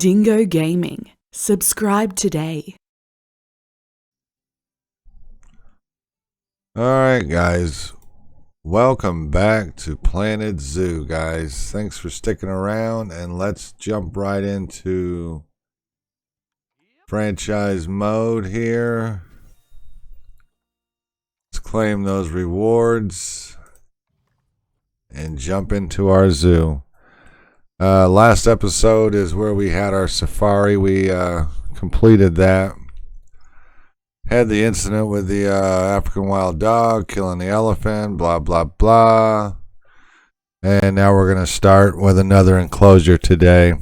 Dingo Gaming. Subscribe today. Alright guys, welcome back to Planet Zoo, guys. Thanks for sticking around, and let's jump right into franchise mode here. Let's claim those rewards and jump into our zoo. Last episode is where we had our safari. We completed that. Had the incident with the African wild dog killing the elephant, blah, blah, blah. And now we're going to start with another enclosure today.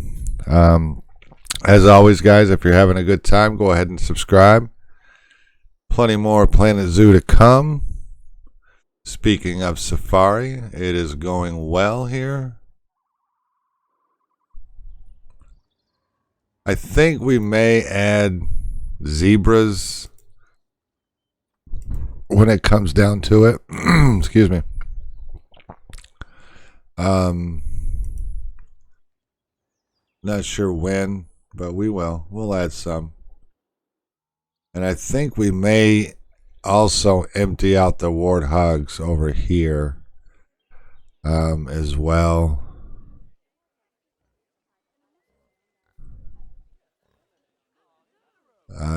As always, guys, if you're having a good time, go ahead and subscribe. Plenty more Planet Zoo to come. Speaking of safari, it is going well here. I think we may add zebras when it comes down to it. Excuse me. Not sure when, but we will. We'll add some. And I think we may also empty out the warthogs over here as well.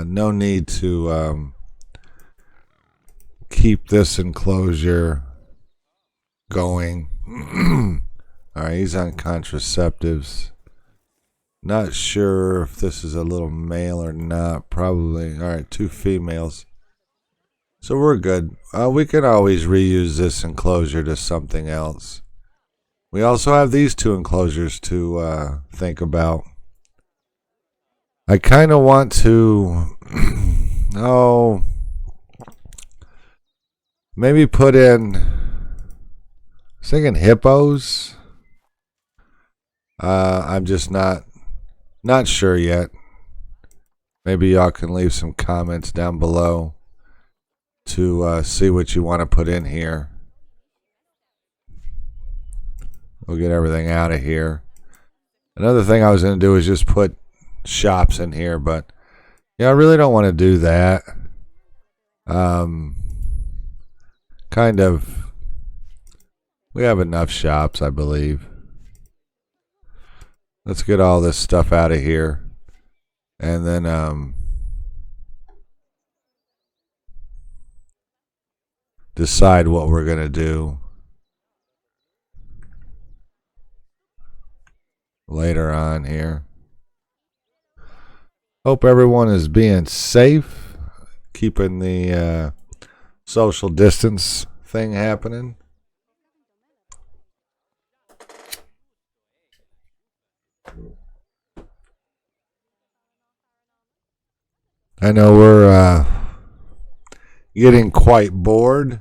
No need to keep this enclosure going. Alright, he's on contraceptives. Not sure if this is a little male or not. Probably. Alright, 2 females. So we're good. We can always reuse this enclosure to something else. We also have these 2 enclosures to think about. I kind of want to, maybe put in, I was thinking hippos. I'm just not sure yet. Maybe y'all can leave some comments down below to see what you want to put in here. We'll get everything out of here. Another thing I was going to do is just put shops in here, but yeah, I really don't want to do that. Kind of, we have enough shops, I believe. Let's get all this stuff out of here, and then decide what we're gonna do later on here. Hope everyone is being safe, keeping the social distance thing happening. I know we're getting quite bored.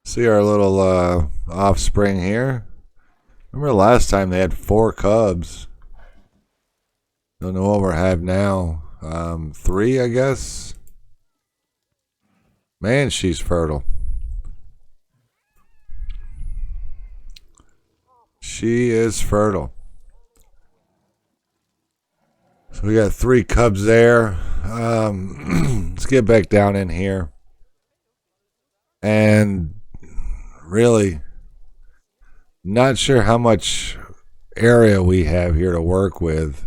See our little offspring here. Remember last time they had 4 cubs. Don't know what we have now. 3, I guess. Man, she's fertile. She is fertile. So we got 3 cubs there. Let's get back down in here. And really, not sure how much area we have here to work with.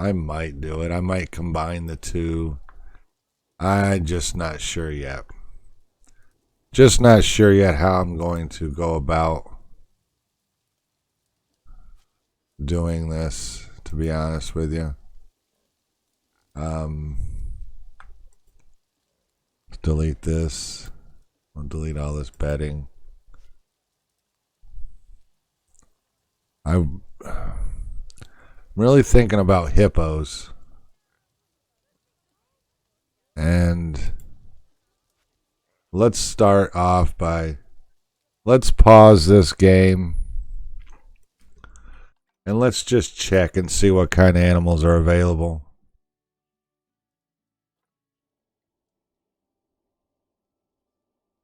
I might do it. I might combine the 2. I'm just not sure yet. Just not sure yet how I'm going to go about doing this, to be honest with you. Let's delete this. I'll delete all this bedding. I'm really thinking about hippos. And let's start off by, let's pause this game and let's just check and see what kind of animals are available.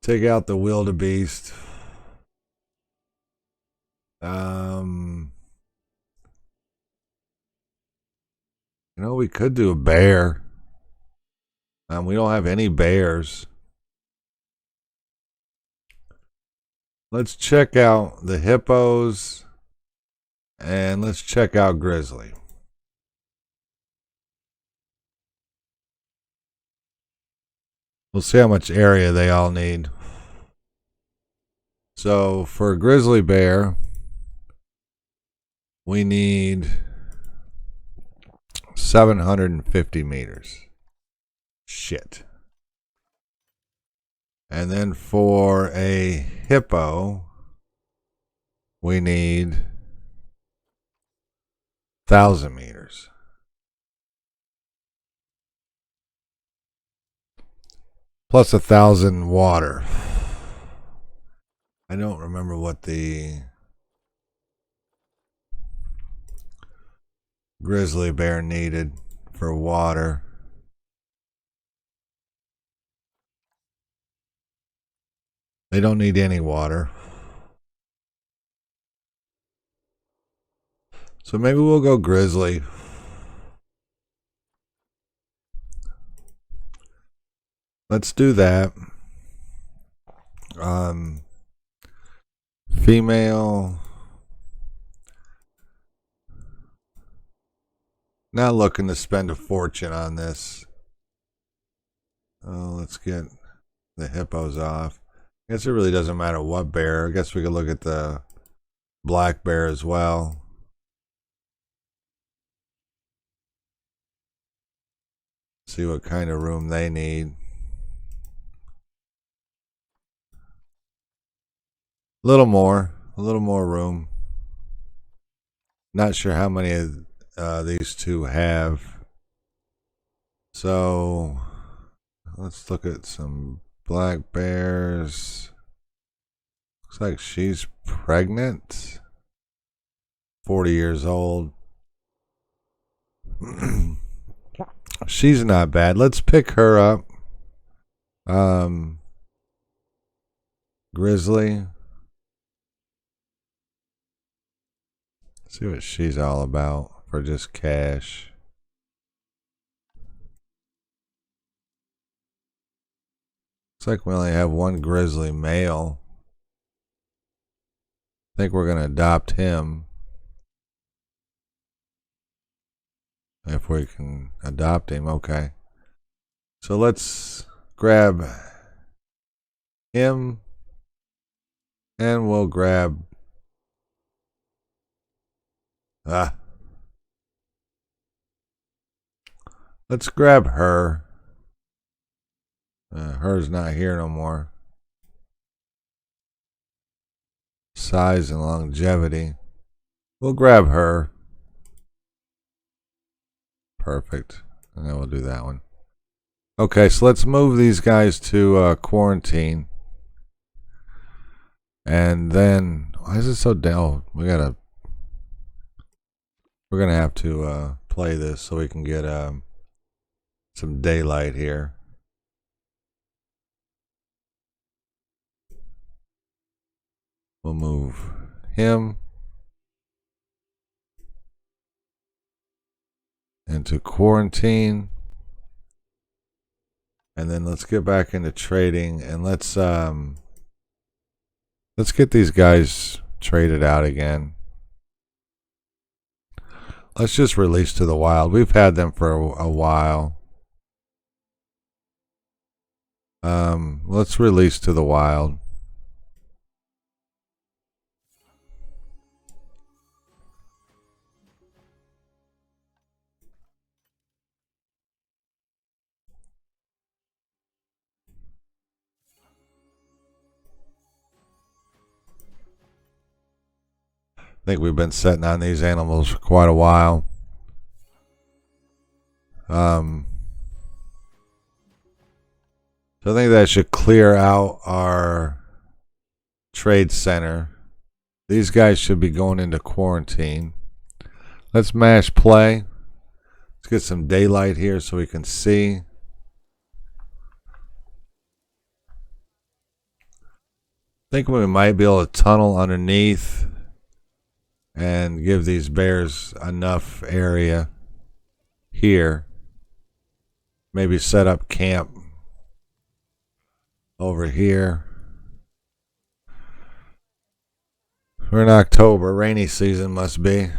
Take out the wildebeest. We could do a bear. We don't have any bears. Let's check out the hippos. And let's check out grizzly. We'll see how much area they all need. So for a grizzly bear, we need 750 meters. Shit. And then for a hippo, we need 1,000 meters. Plus 1,000 water. I don't remember what the grizzly bear needed for water. They don't need any water. So maybe we'll go grizzly. Let's do that. Female. Not looking to spend a fortune on this. Oh, let's get the hippos off. I guess it really doesn't matter what bear. I guess we could look at the black bear as well. See what kind of room they need. A little more room. Not sure how many of these two have. So let's look at some black bears. Looks like she's pregnant. 40 years old. She's not bad. Let's pick her up. Grizzly. See what she's all about for just cash. Looks like we only have one grizzly male. I think we're going to adopt him. If we can adopt him, okay. So let's grab him. And we'll grab... Let's grab her. Her's not here no more. Size and longevity. We'll grab her. Perfect. And then we'll do that one. Okay, so let's move these guys to quarantine. And then, why is it so down? We're gonna have to play this so we can get some daylight here. We'll move him into quarantine. And then let's get back into trading and let's get these guys traded out again. Let's just release to the wild. We've had them for a while. Let's release to the wild. I think we've been sitting on these animals for quite a while. So I think that should clear out our trade center. These guys should be going into quarantine. Let's mash play. Let's get some daylight here so we can see. I think we might be able to tunnel underneath and give these bears enough area here. Maybe set up camp over here. We're in October. Rainy season must be.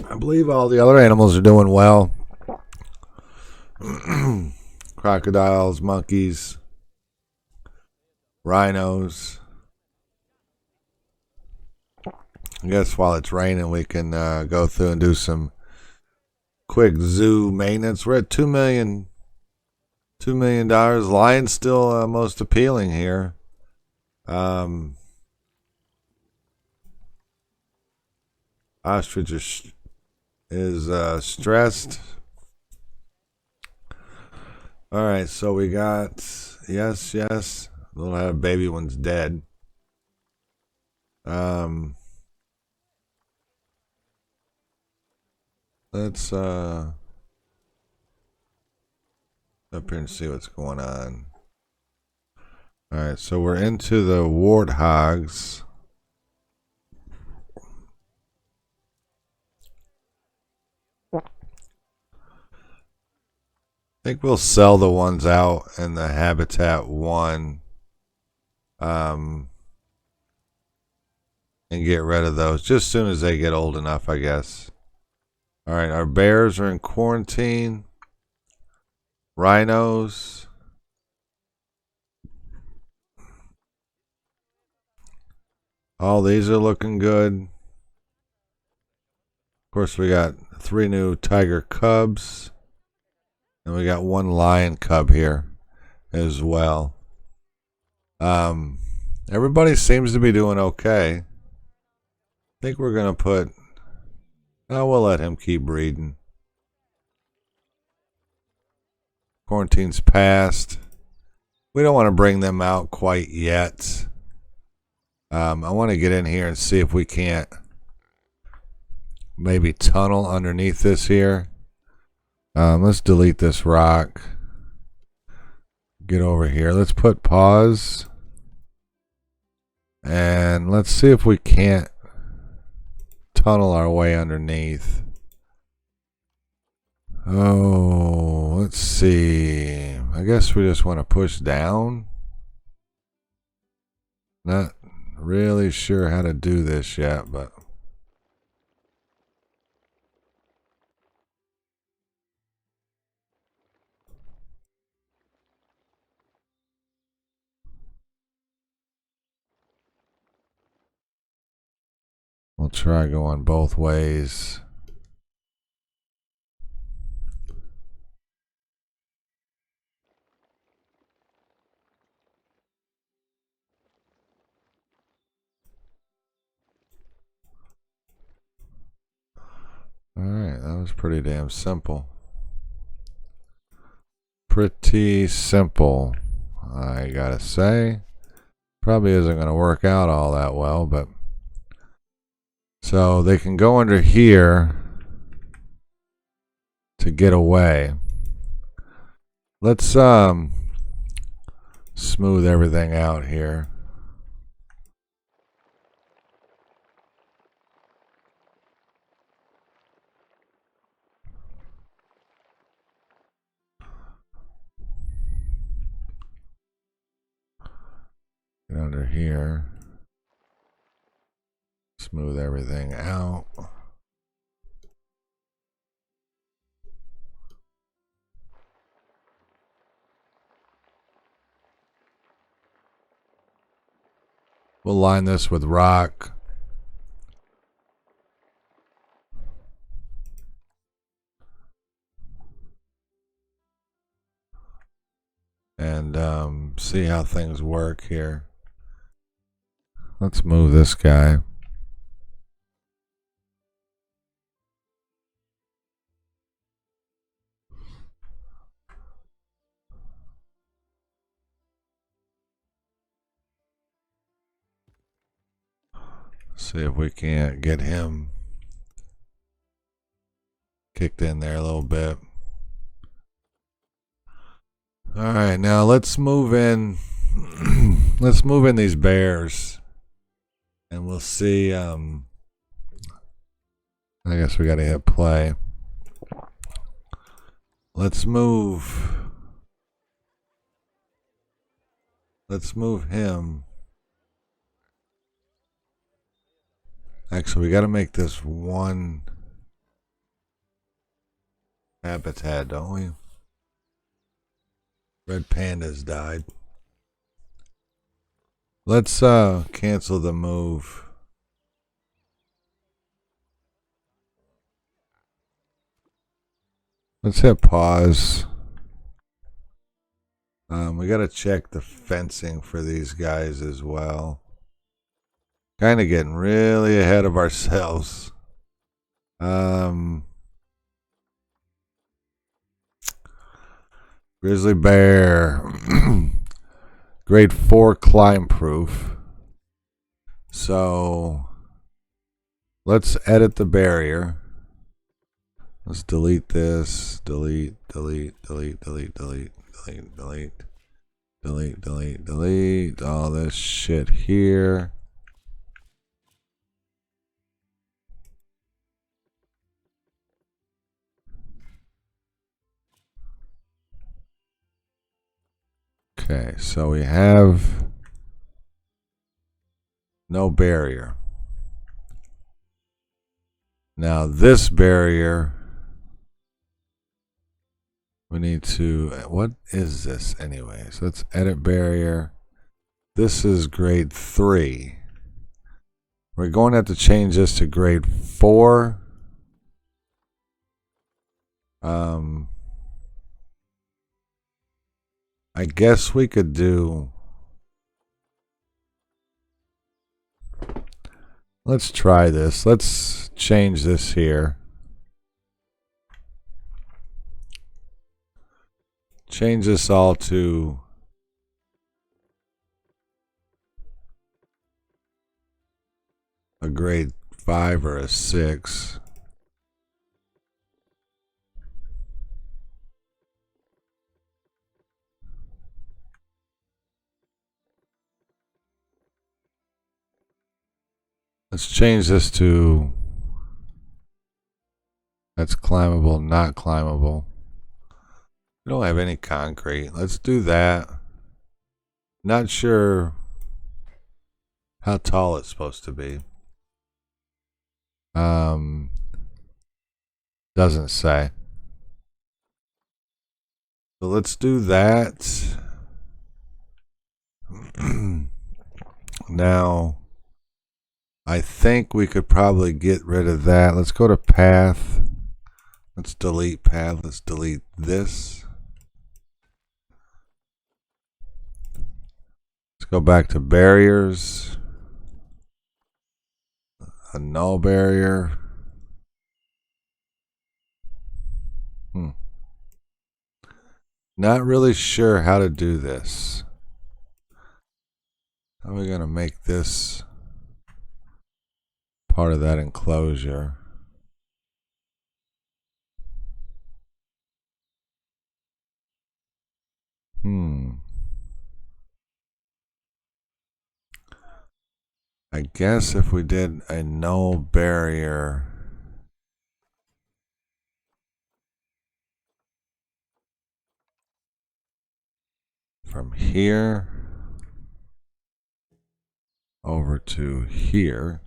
I believe all the other animals are doing well. Crocodiles, monkeys, rhinos. I guess while it's raining, we can go through and do some quick zoo maintenance. We're at $2 million. Lion's still most appealing here. Ostrich is stressed. All right, so we got yes. We'll have baby one's dead. Let's up here and see what's going on. All right, so we're into the warthogs. I think we'll sell the ones out in the Habitat 1 and get rid of those just as soon as they get old enough, I guess. All right, our bears are in quarantine. Rhinos. All these are looking good. Of course, we got 3 new tiger cubs. And we got 1 lion cub here as well. Everybody seems to be doing okay. I think we're going to put... Oh, we'll let him keep breeding. Quarantine's passed. We don't want to bring them out quite yet. I want to get in here and see if we can't maybe tunnel underneath this here. Let's delete this rock. Get over here. Let's put pause. And let's see if we can't tunnel our way underneath. Oh, let's see. I guess we just want to push down. Not really sure how to do this yet, but... We'll try going both ways. Alright, that was pretty damn simple. Pretty simple, I gotta say. Probably isn't going to work out all that well, but... So they can go under here to get away. Let's smooth everything out here. Get under here. Smooth everything out. We'll line this with rock. And see how things work here. Let's move this guy. See if we can't get him kicked in there a little bit. All right, now let's move in. Let's move in these bears, and we'll see. I guess we got to hit play. Let's move. Let's move him. Actually, we got to make this one habitat, don't we? Red pandas died. Let's cancel the move. Let's hit pause. We got to check the fencing for these guys as well. Kind of getting really ahead of ourselves. Grizzly Bear. Grade 4 climb proof. So let's edit the barrier. Let's delete this. Delete. Delete all this shit here. Okay, so we have no barrier. Now this barrier, we need to, what is this anyways? Let's edit barrier. This is grade 3. We're going to have to change this to grade 4. I guess we could do, let's try this. Let's change this here. Change this all to a grade 5 or a 6. Let's change this to, that's climbable, not climbable. We don't have any concrete. Let's do that. Not sure how tall it's supposed to be. Doesn't say. So let's do that. Now, I think we could probably get rid of that. Let's go to path. Let's delete path. Let's delete this. Let's go back to barriers. A null barrier. Not really sure how to do this. How are we going to make this part of that enclosure? I guess if we did a null barrier, from here over to here,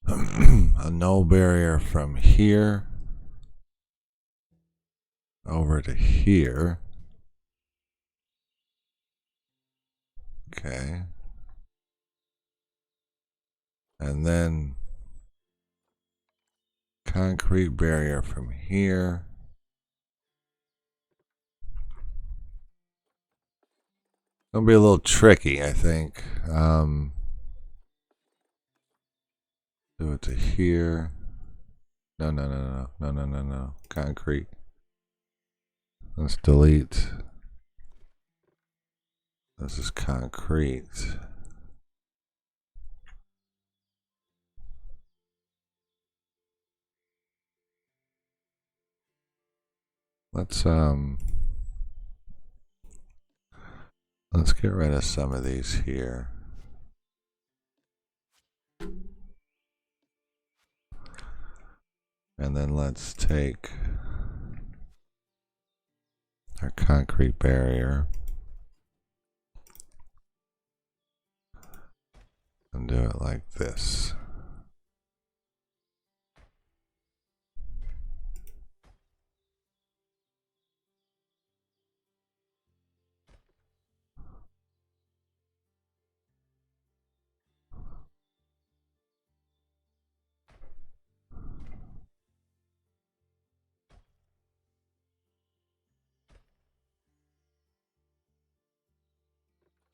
a null barrier from here over to here. Okay. And then concrete barrier from here. It'll be a little tricky, I think. Do it to here. No. Concrete. Let's delete. This is concrete. let's get rid of some of these here. And then let's take our concrete barrier and do it like this.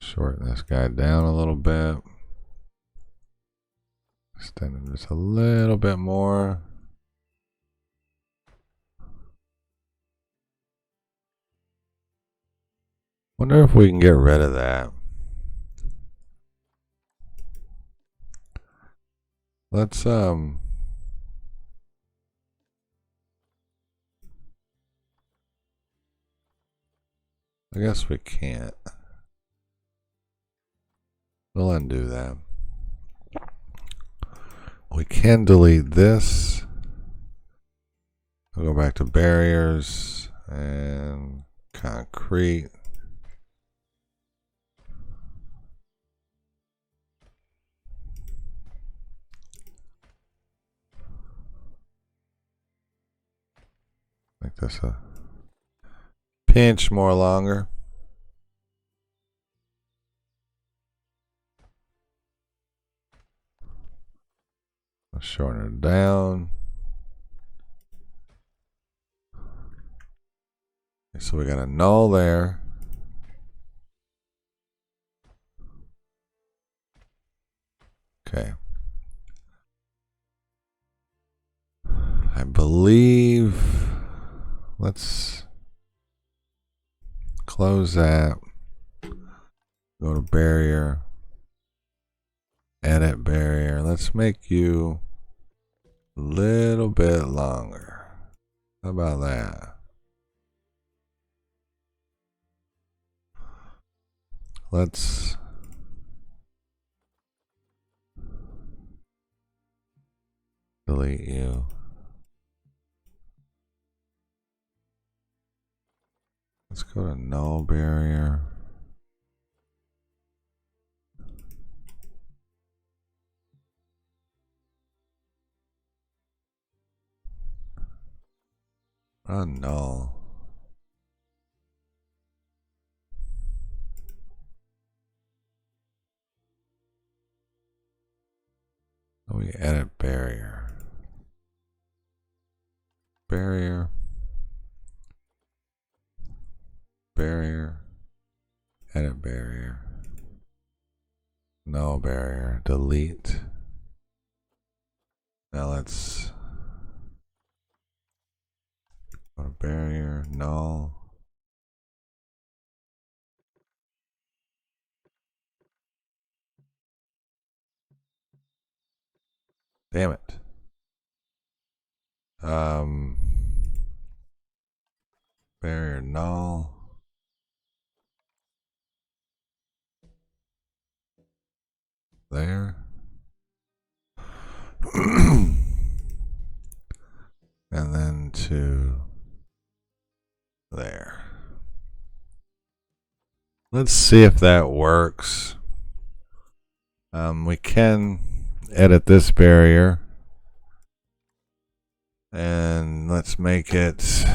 Shorten this guy down a little bit. Extend him just a little bit more. Wonder if we can get rid of that. Let's I guess we can't. We'll undo that. We can delete this. We'll go back to barriers and concrete. Make this a pinch more longer. I'll shorten it down. So we got a null there. Okay. I believe, let's close that. Go to barrier. Edit barrier. Let's make you a little bit longer. How about that? Let's delete you. Let's go to null barrier. Null. We edit barrier. Barrier. Barrier. Edit barrier. Null barrier. Delete. Now let's go to barrier. Null. Damn it. Barrier null. There. And then to there. Let's see if that works. We can edit this barrier. And let's make it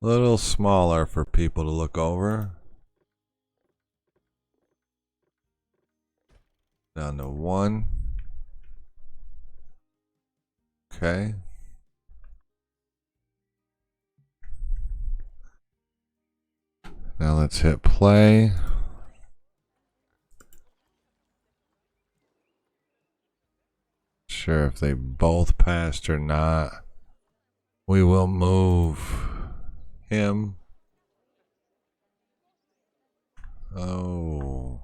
a little smaller for people to look over. Down to 1. Okay. Now let's hit play. Sure if they both passed or not. We will move him. Oh.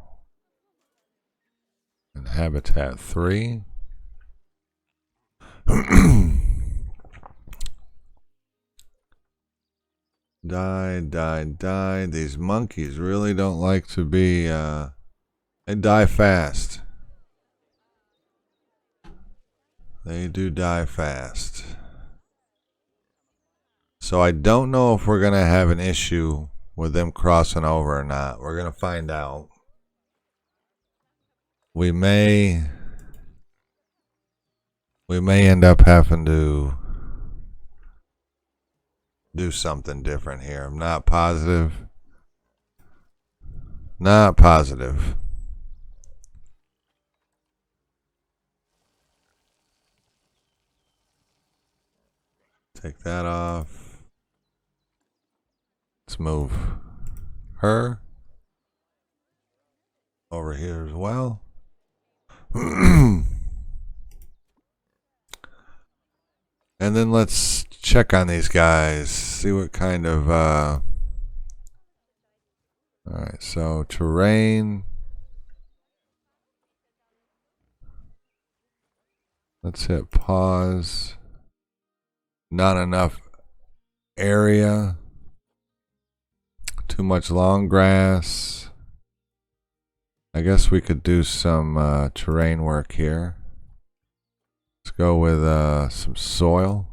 And habitat 3. Die. These monkeys really don't like to be, they die fast. They do die fast. So I don't know if we're going to have an issue with them crossing over or not. We're going to find out. We may end up having to do something different here. I'm not positive. Not positive. Take that off. Let's move her over here as well. And then let's check on these guys. See what kind of alright, so terrain. Let's hit pause. Not enough area. Too much long grass. I guess we could do some terrain work here. Let's go with some soil.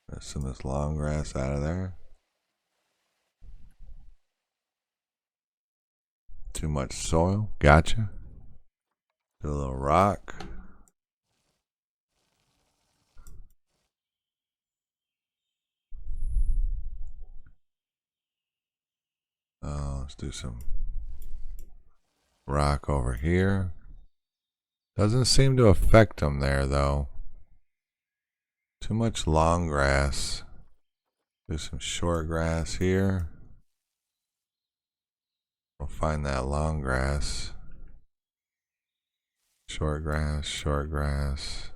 There's some of this long grass out of there. Too much soil. Gotcha. Do a little rock. Let's do some rock over here. Doesn't seem to affect them there though. Too much long grass. Do some short grass here. We'll find that long grass. Short grass, short grass.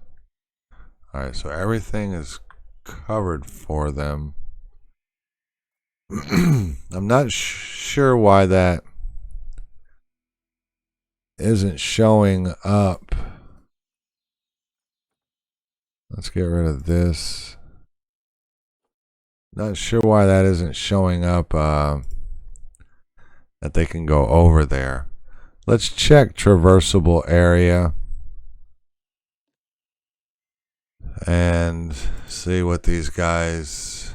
Alright, so everything is covered for them. I'm not sure why that isn't showing up. Let's get rid of this. Not sure why that isn't showing up that they can go over there. Let's check traversable area and see what these guys.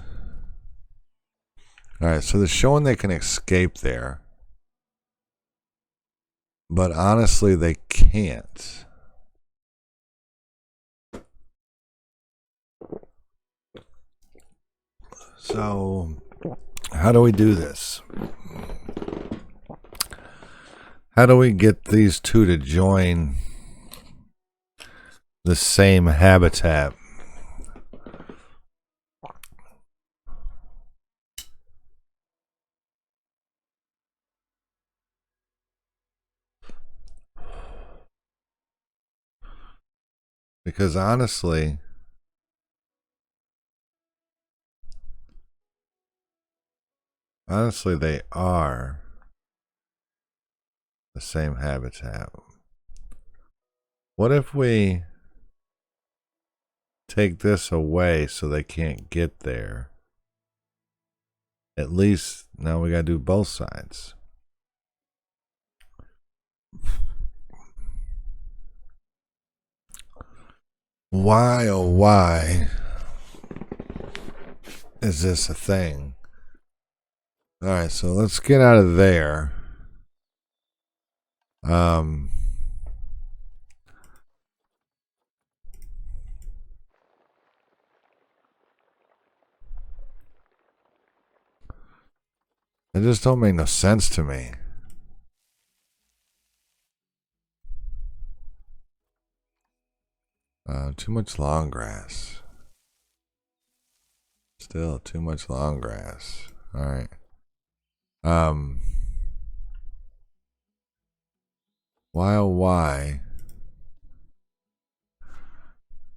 Alright, so they're showing they can escape there. But honestly, they can't. So, how do we do this? How do we get these two to join the same habitat? Because honestly, they are the same habitat. What if we take this away so they can't get there? At least now we gotta do both sides. Why, oh why is this a thing? Alright, so let's get out of there. I just don't make no sense to me. Too much long grass. Still too much long grass. Alright. Why, oh why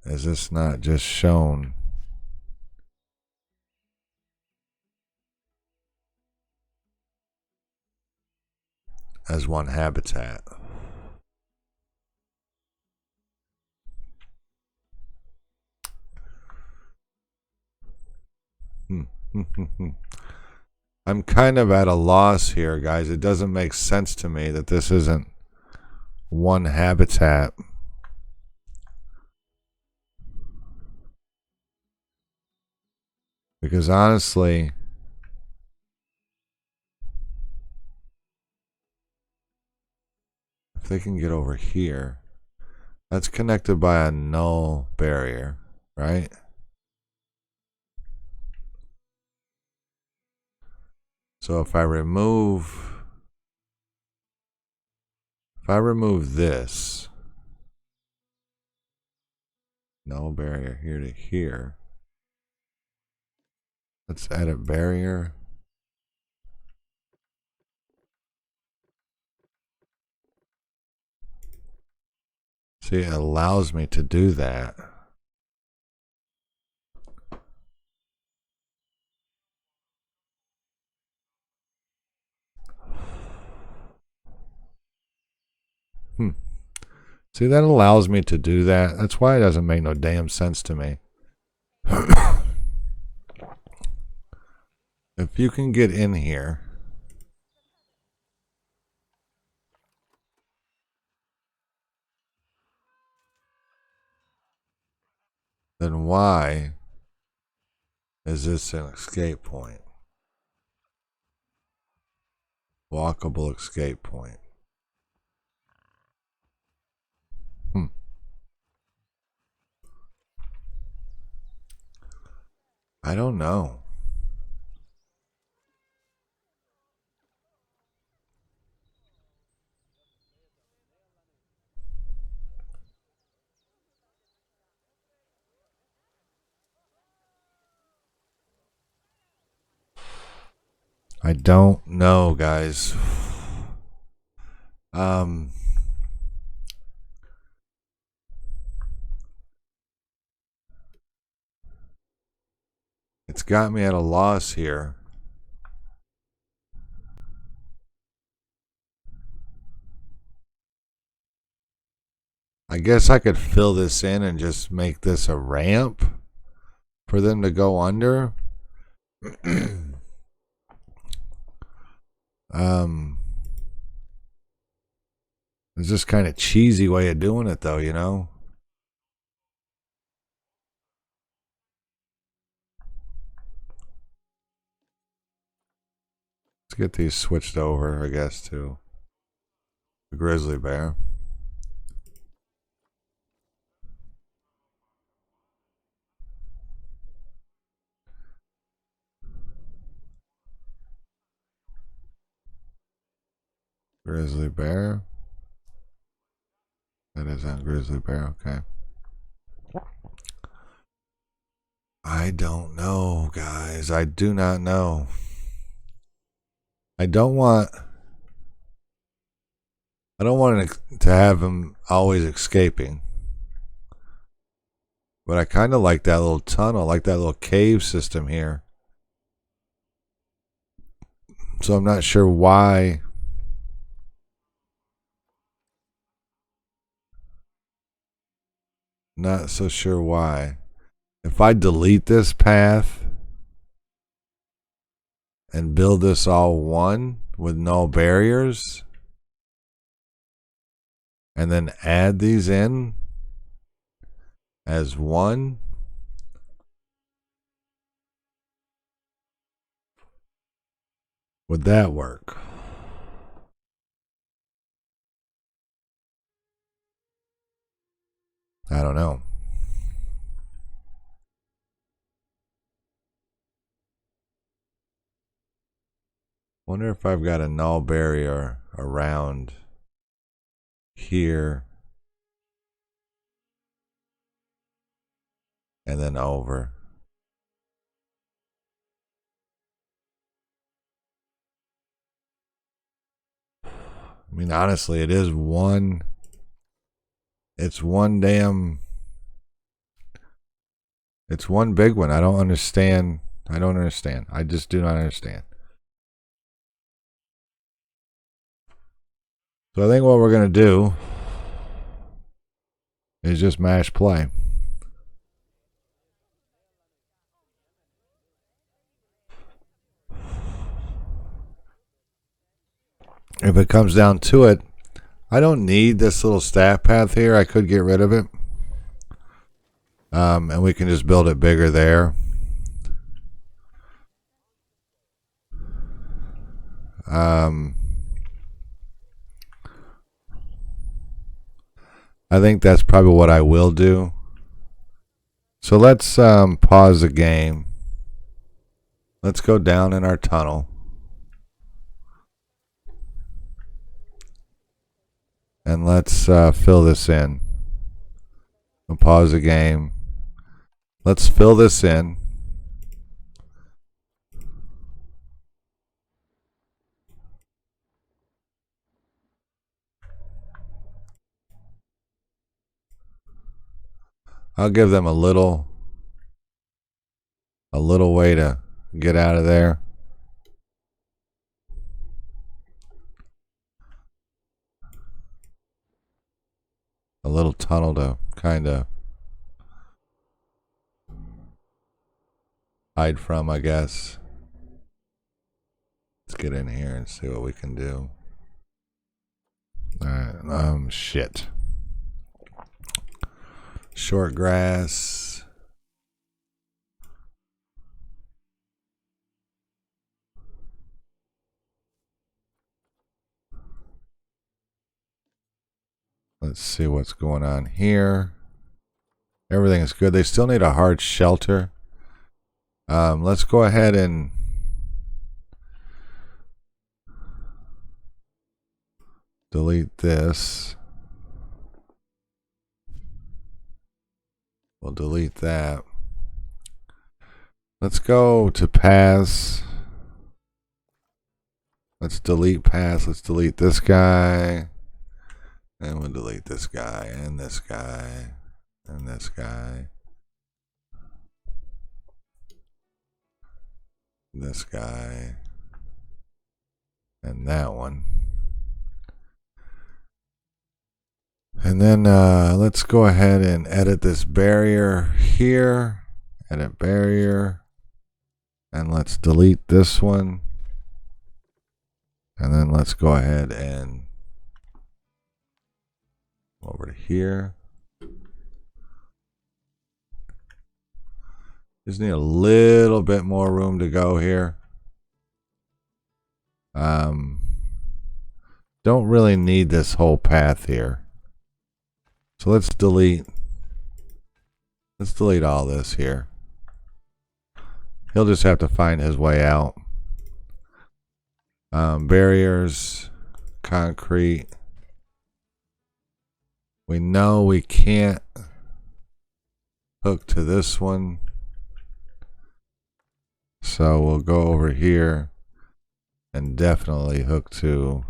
is this not just shown? as one habitat. I'm kind of at a loss here, guys. It doesn't make sense to me that this isn't one habitat. Because honestly, if they can get over here, that's connected by a null barrier, right? So if I remove this null barrier here to here, let's edit barrier. See, it allows me to do that. See, that allows me to do that. That's why it doesn't make no damn sense to me. If you can get in here, then why is this an escape point? Walkable escape point. I don't know. I don't know, guys. It's got me at a loss here. I guess I could fill this in and just make this a ramp for them to go under. It's just kind of cheesy way of doing it, though, you know? Let's get these switched over, I guess, to the Grizzly Bear. Grizzly Bear. That is on Grizzly Bear, okay. I don't know, guys. I do not know. I don't want to have him always escaping. But I kind of like that little tunnel, like that little cave system here. So I'm not sure why. Not so sure why. If I delete this path and build this all one with no barriers, and then add these in as one, would that work? I don't know. Wonder if I've got a null barrier around here and then over. I mean, honestly, it is one. It's one damn. It's one big one. I don't understand. I don't understand. I just do not understand. So I think what we're going to do is just mash play. If it comes down to it, I don't need this little staff path here. I could get rid of it. And we can just build it bigger there. I think that's probably what I will do. So let's pause the game. Let's go down in our tunnel. And let's fill this in. We'll pause the game. Let's fill this in. I'll give them a little way to get out of there. A little tunnel to kind of hide from, I guess. Let's get in here and see what we can do. Alright, shit. Short grass. Let's see what's going on here. Everything is good. They still need a hard shelter. Let's go ahead and delete this. We'll delete that. Let's go to paths. Let's delete paths. Let's delete this guy. And we'll delete this guy and this guy and this guy. This guy. And that one. And then let's go ahead and edit this barrier here. Edit barrier. And let's delete this one. And then let's go ahead and over to here. Just need a little bit more room to go here. Don't really need this whole path here. So let's delete all this here. He'll just have to find his way out. Barriers, concrete. We know we can't hook to this one. So we'll go over here and definitely hook to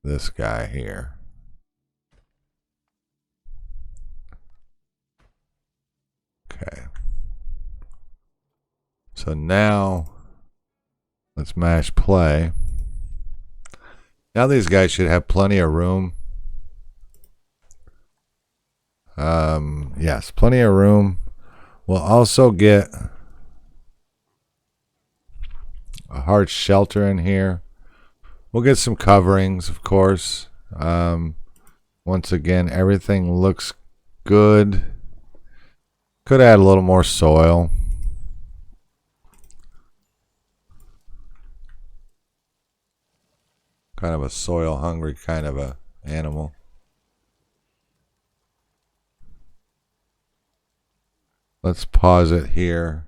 this guy here. Okay. So now let's mash play. Now these guys should have plenty of room. Yes, plenty of room. We'll also get a hard shelter in here. We'll get some coverings, of course. Once again, everything looks good. Could add a little more soil. Kind of a soil hungry kind of a animal. Let's pause it here.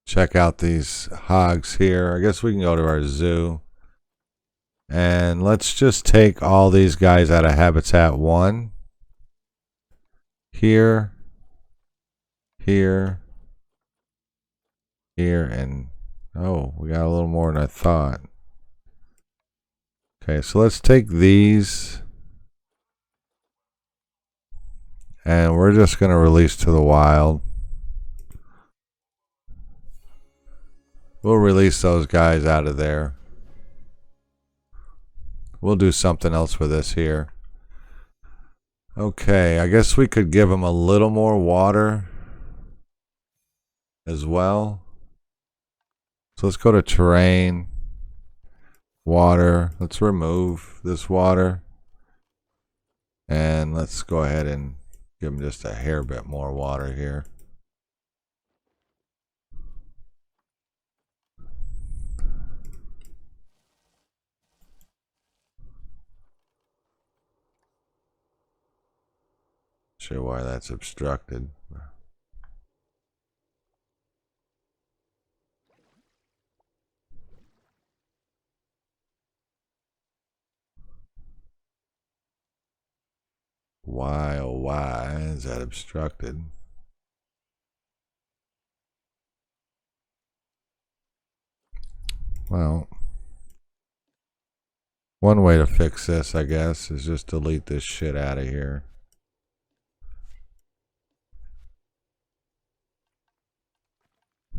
Check out these hogs here. I guess we can go to our zoo. And let's just take all these guys out of habitat 1. Here. Here. Here. And oh, we got a little more than I thought. Okay, so let's take these. And we're just going to release to the wild. We'll release those guys out of there. We'll do something else with this here. Okay, I guess we could give them a little more water as well. So let's go to terrain, water. Let's remove this water. And let's go ahead and give them just a hair bit more water here. Sure why that's obstructed. Why, oh why is that obstructed? Well, one way to fix this, I guess, is just delete this shit out of here.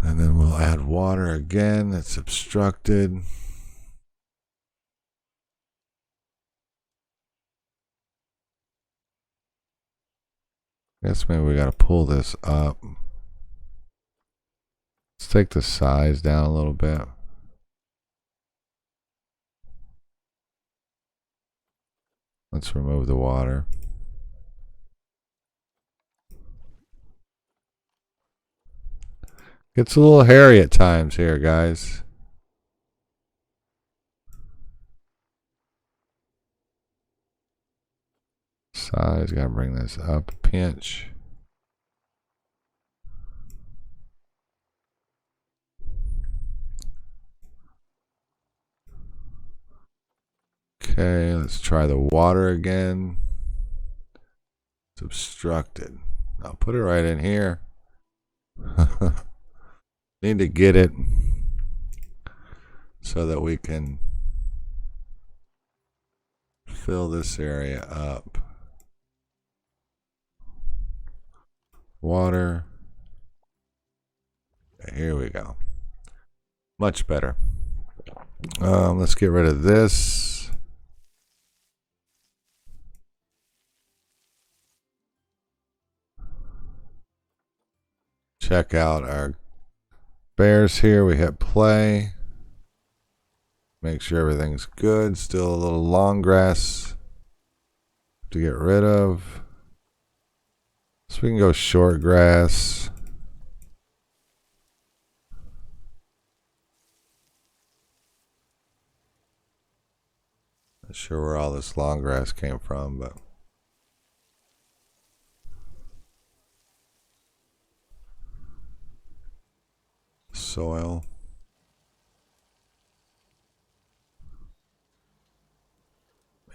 And then we'll add water again. It's obstructed. I guess maybe we got to pull this up. Let's take the size down a little bit. Let's remove the water. Gets a little hairy at times here, guys. Size, gotta bring this up a pinch. Okay, let's try the water again. It's obstructed. I'll put it right in here. Need to get it so that we can fill this area up. Water. Here we go. Much better. Let's get rid of this. Check out our bears here. We hit play. Make sure everything's good. Still a little long grass to get rid of. So we can go short grass. Not sure where all this long grass came from, but soil.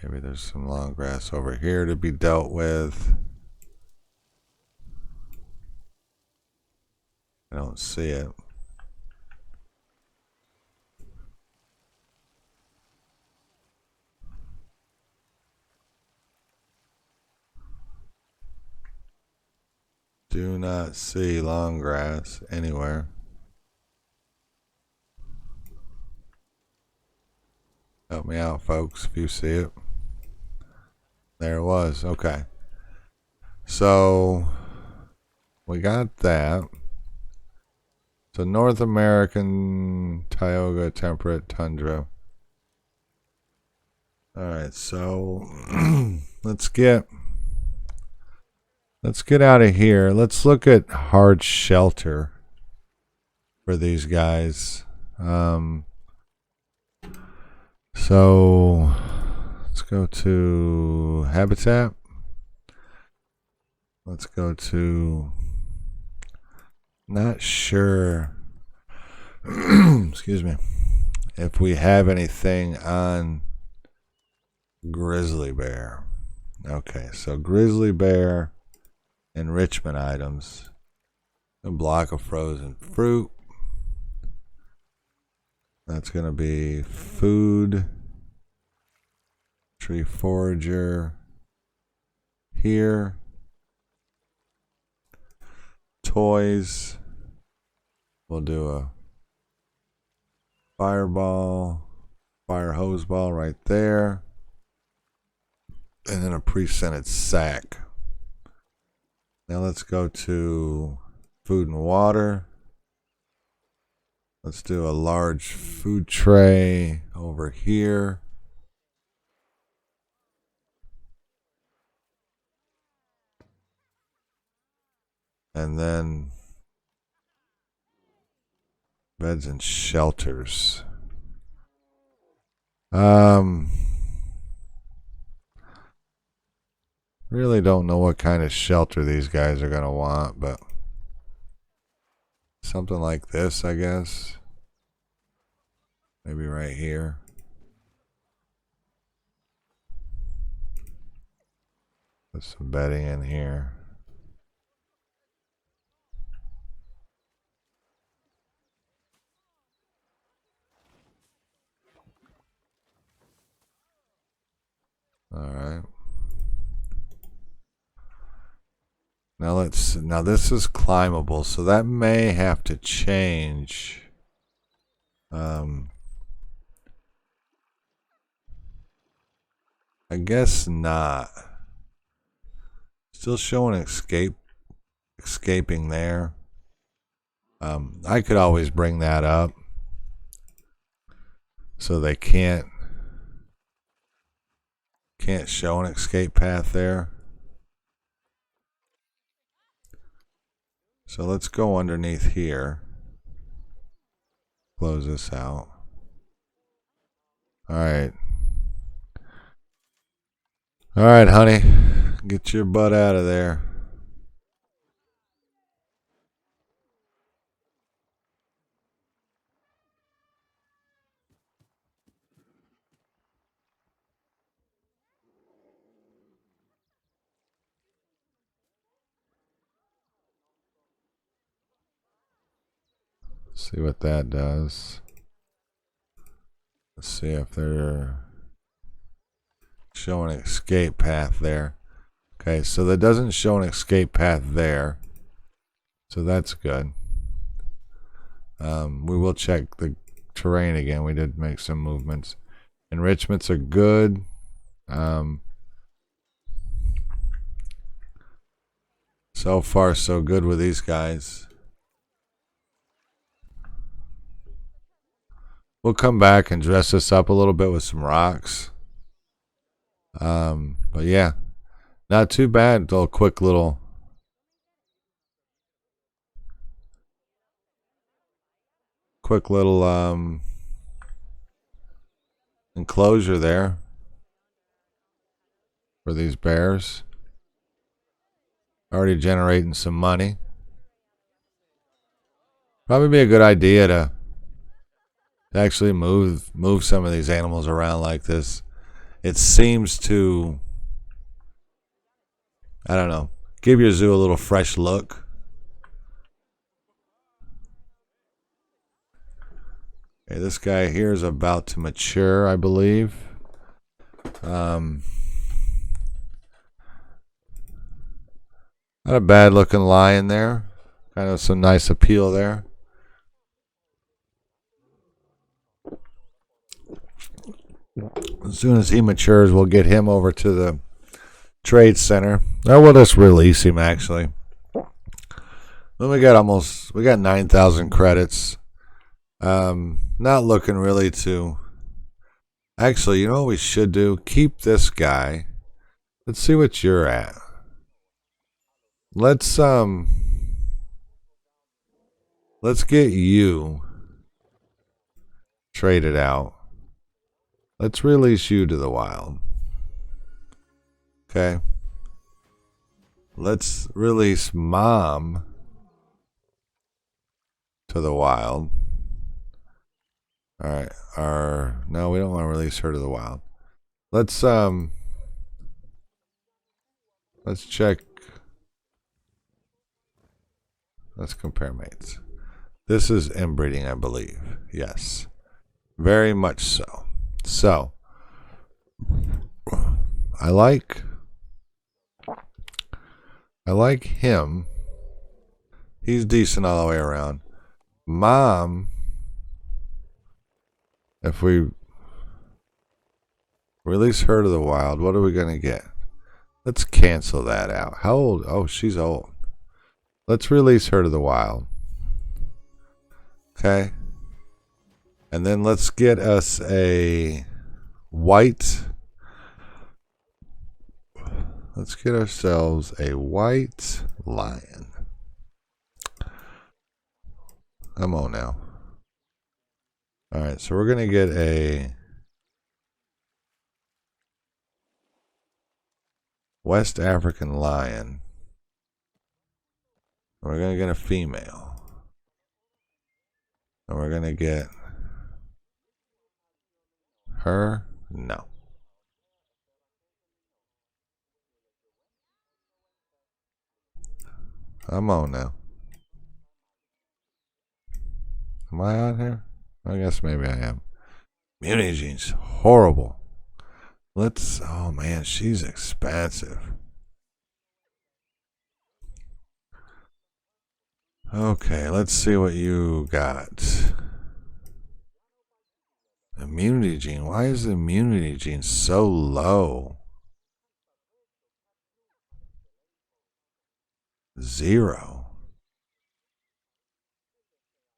Maybe there's some long grass over here to be dealt with. I don't see it. Do not see long grass anywhere. Help me out, folks, if you see it. There it was. Okay. So we got that. So North American taiga temperate tundra. All right, so let's get out of here. Let's look at hard shelter for these guys. So let's go to habitat. Let's go to, not sure, excuse me, if we have anything on grizzly bear. Okay, so grizzly bear enrichment items. A block of frozen fruit. That's going to be food, tree forager here, toys. We'll do a fireball, fire hose ball right there. and then a pre-scented sack. Now let's go to food and water. Let's do a large food tray over here. And then beds and shelters. Really don't know what kind of shelter these guys are gonna want, but something like this, I guess. Maybe right here. Put some bedding in here. All right. Now this is climbable, so that may have to change. I guess not. Still showing escaping there. I could always bring that up so they can't show an escape path there. So let's go underneath here. Close this out. All right. All right, honey. Get your butt out of there. See what that does. Let's see if they're showing an escape path there. Okay, so that doesn't show an escape path there. So that's good. We will check the terrain again. We did make some movements. Enrichments are good. So far, so good with these guys. We'll come back and dress this up a little bit with some rocks. But yeah, not too bad. A quick little enclosure there for these bears. Already generating some money. Probably be a good idea to actually move some of these animals around like this. It seems to, I don't know, give your zoo a little fresh look. Okay, this guy here is about to mature, I believe. Not a bad looking lion there. Kind of some nice appeal there. As soon as he matures, we'll get him over to the trade center. Or we'll just release him, actually. Then we got 9,000 credits. Not looking really to... Actually, you know what we should do? Keep this guy. Let's see what you're at. Let's get you traded out. Let's release you to the wild. Okay. Let's release Mom to the wild. All right. No, we don't want to release her to the wild. Let's check. Let's compare mates. This is inbreeding, I believe. Yes. Very much so. So, I like him. He's decent all the way around. Mom, if we release her to the wild, what are we going to get? Let's cancel that out. How old? Oh, she's old. Let's release her to the wild. Okay. And then let's get us a white. Let's get ourselves a white lion. Come on now. All right, so we're going to get a West African lion. We're going to get a female. And we're going to get her. No. Come on now. Am I on here? I guess maybe I am. Immunity gene's horrible. Let's, oh man, she's expensive. Okay, let's see what you got. Immunity gene. Why is the immunity gene so low? 0.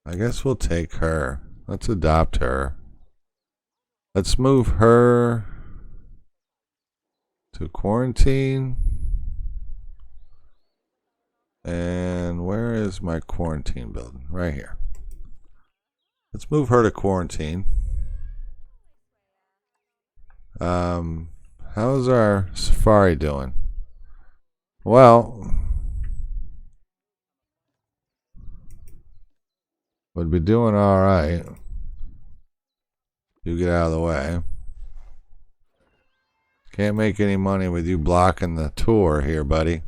I guess we'll take her. Let's adopt her. Let's move her to quarantine. And where is my quarantine building? Right here. Let's move her to quarantine. How's our safari doing? Well, would be doing all right. You get out of the way. Can't make any money with you blocking the tour here, buddy.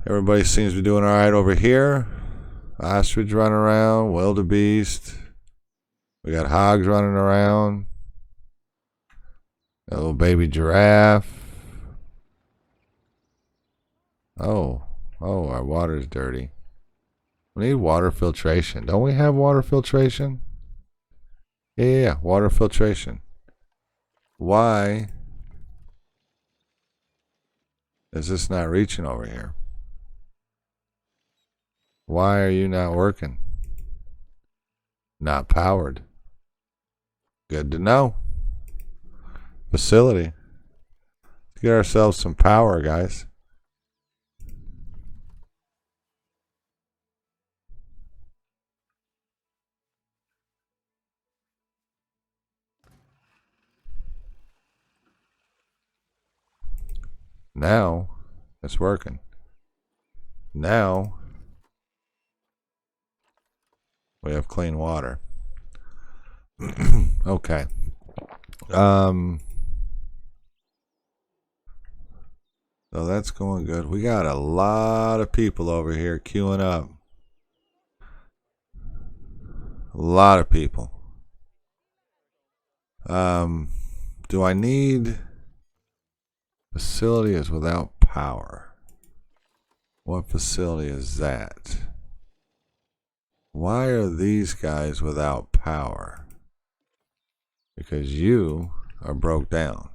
Everybody seems to be doing all right over here. Ostrich running around, wildebeest. We got hogs running around. Got a little baby giraffe. Oh, our water's dirty. We need water filtration. Don't we have water filtration? Yeah, water filtration. Why is this not reaching over here? Why are you not working? Not powered. Good to know. Facility. Let's get ourselves some power, guys. Now it's working. Now we have clean water. Okay. So that's going good. We got a lot of people over here queuing up. A lot of people. Do I need facility is without power? What facility is that? Why are these guys without power? Because you are broke down.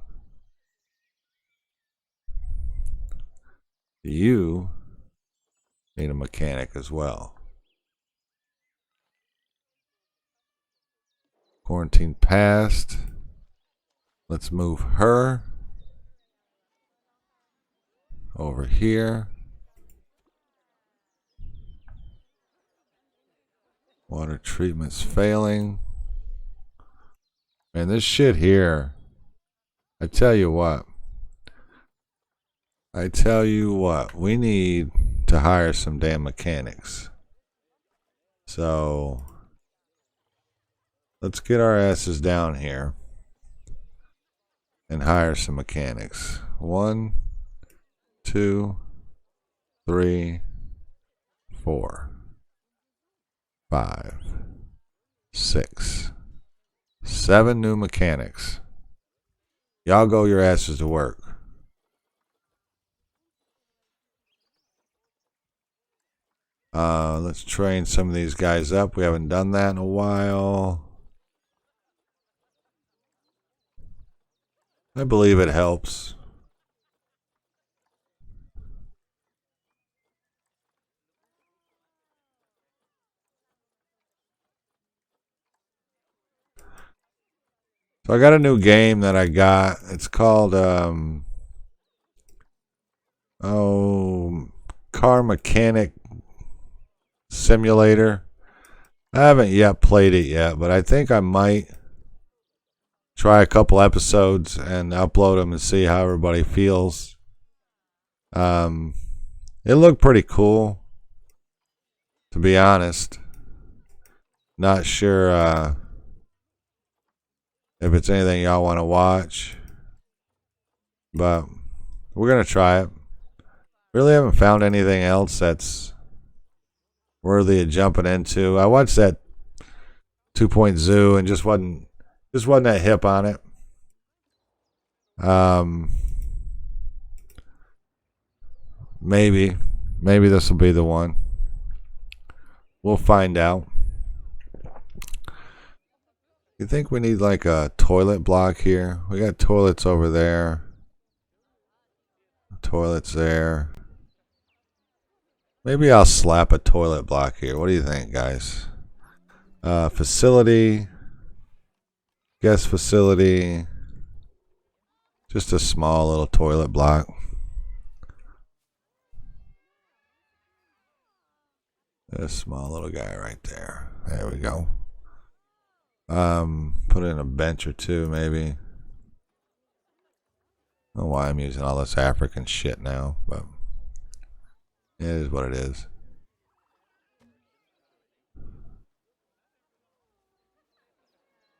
You need a mechanic as well. Quarantine passed. Let's move her over here. Water treatment's failing. Man, this shit here, I tell you what, we need to hire some damn mechanics. So let's get our asses down here and hire some mechanics. 1, 2, 3, 4, 5, 6, 7 new mechanics. Y'all go your asses to work. Let's train some of these guys up. We haven't done that in a while. I believe it helps. So I got a new game that I got. It's called Car Mechanic Simulator. I haven't yet played it yet, but I think I might try a couple episodes and upload them and see how everybody feels. It looked pretty cool, to be honest. Not sure if it's anything y'all want to watch, but we're gonna try it. Really haven't found anything else that's worthy of jumping into. I watched that 2 Zoo and just wasn't that hip on it. Maybe this will be the one. We'll find out. You think we need like a toilet block here? We got toilets over there. Toilets there. Maybe I'll slap a toilet block here. What do you think, guys? Facility. Guest facility. Just a small little toilet block. A small little guy right there. There we go. Put in a bench or two, maybe. I don't know why I'm using all this African shit now, but it is what it is.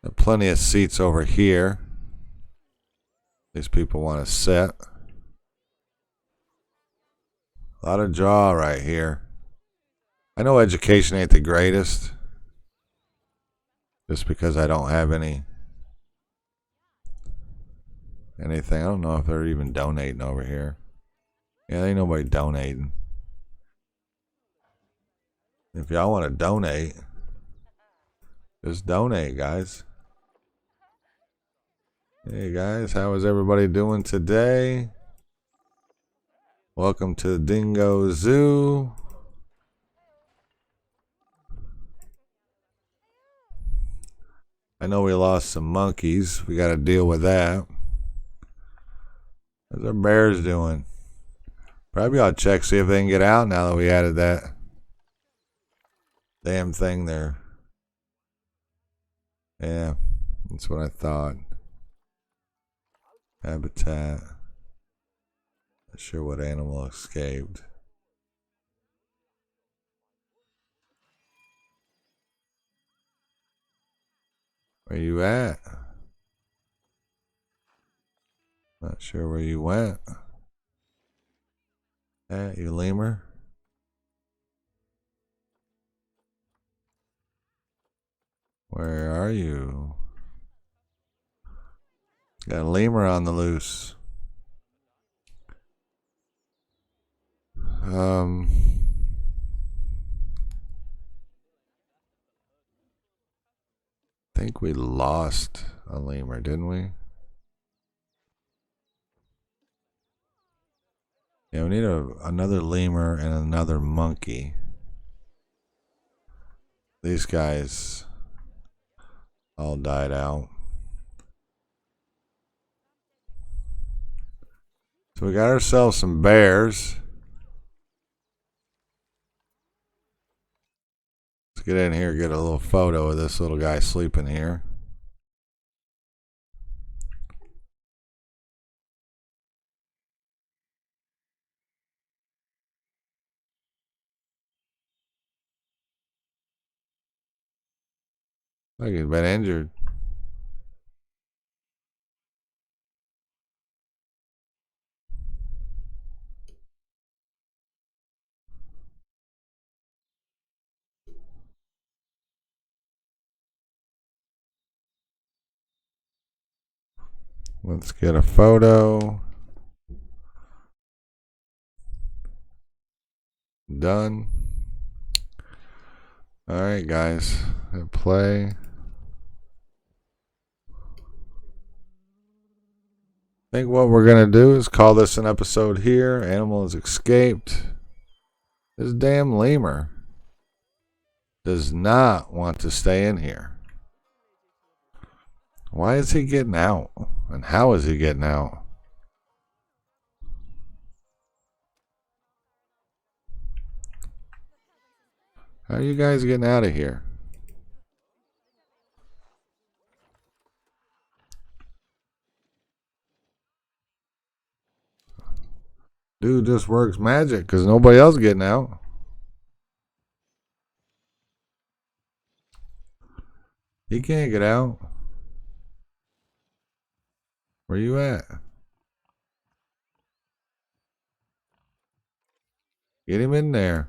There are plenty of seats over here. These people want to sit. A lot of draw right here. I know education ain't the greatest. Just because I don't have anything. I don't know if they're even donating over here. Yeah, there ain't nobody donating. If y'all want to donate, just donate, guys. Hey guys, how is everybody doing today? Welcome to the Dingo Zoo. I know we lost some monkeys. We got to deal with that. How's our bears doing? Probably I'll check, see if they can get out now that we added that damn thing there. Yeah, that's what I thought. Habitat. Not sure what animal escaped. Where you at? Not sure where you went. You lemur? Where are you? Got a lemur on the loose. I think we lost a lemur, didn't we? Yeah, we need another lemur and another monkey. These guys all died out. So we got ourselves some bears. Let's get in here, get a little photo of this little guy sleeping here. Like he's been injured. Let's get a photo. Done. Alright, guys. Hit play. I think what we're going to do is call this an episode here. Animal has escaped. This damn lemur does not want to stay in here. Why is he getting out? And how is he getting out? How are you guys getting out of here? Dude just works magic because nobody else getting out. He can't get out. Where you at? Get him in there.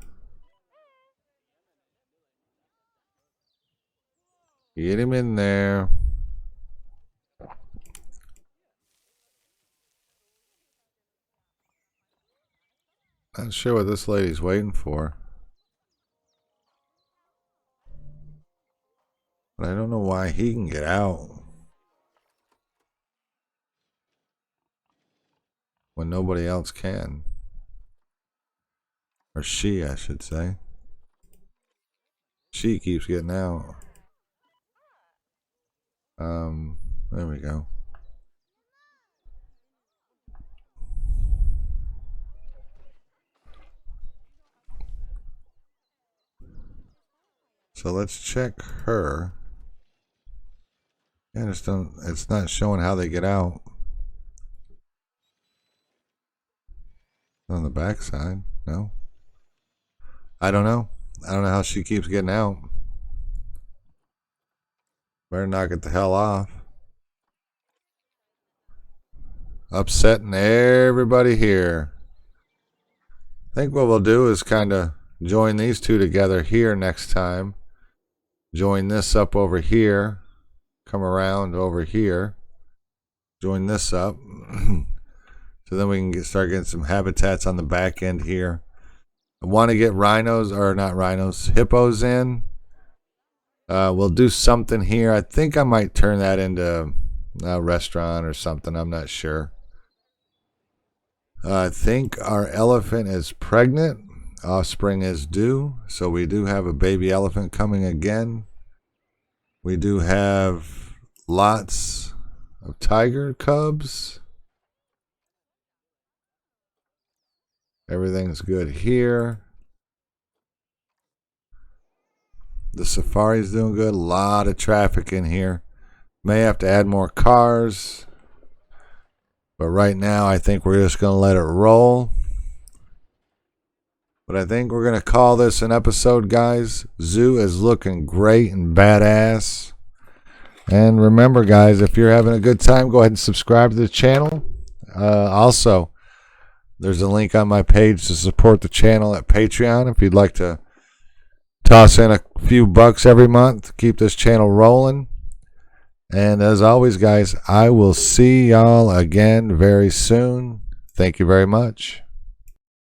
Get him in there. Not sure what this lady's waiting for. But I don't know why he can get out when nobody else can. Or she, I should say. She keeps getting out. There we go. So let's check her. Yeah, it's not showing how they get out. On the backside, no. I don't know. I don't know how she keeps getting out. Better knock it the hell off. Upsetting everybody here. I think what we'll do is kind of join these two together here next time. Join this up over here. Come around over here. Join this up. So then we can start getting some habitats on the back end here. I want to get hippos in. We'll do something here. I think I might turn that into a restaurant or something. I'm not sure. I think our elephant is pregnant. Offspring is due. So we do have a baby elephant coming again. We do have lots of tiger cubs. Everything's good here. The safari's doing good. A lot of traffic in here. May have to add more cars. But right now, I think we're just going to let it roll. But I think we're going to call this an episode, guys. Zoo is looking great and badass. And remember, guys, if you're having a good time, go ahead and subscribe to the channel. Also, there's a link on my page to support the channel at Patreon if you'd like to toss in a few bucks every month to keep this channel rolling. And as always, guys, I will see y'all again very soon. Thank you very much.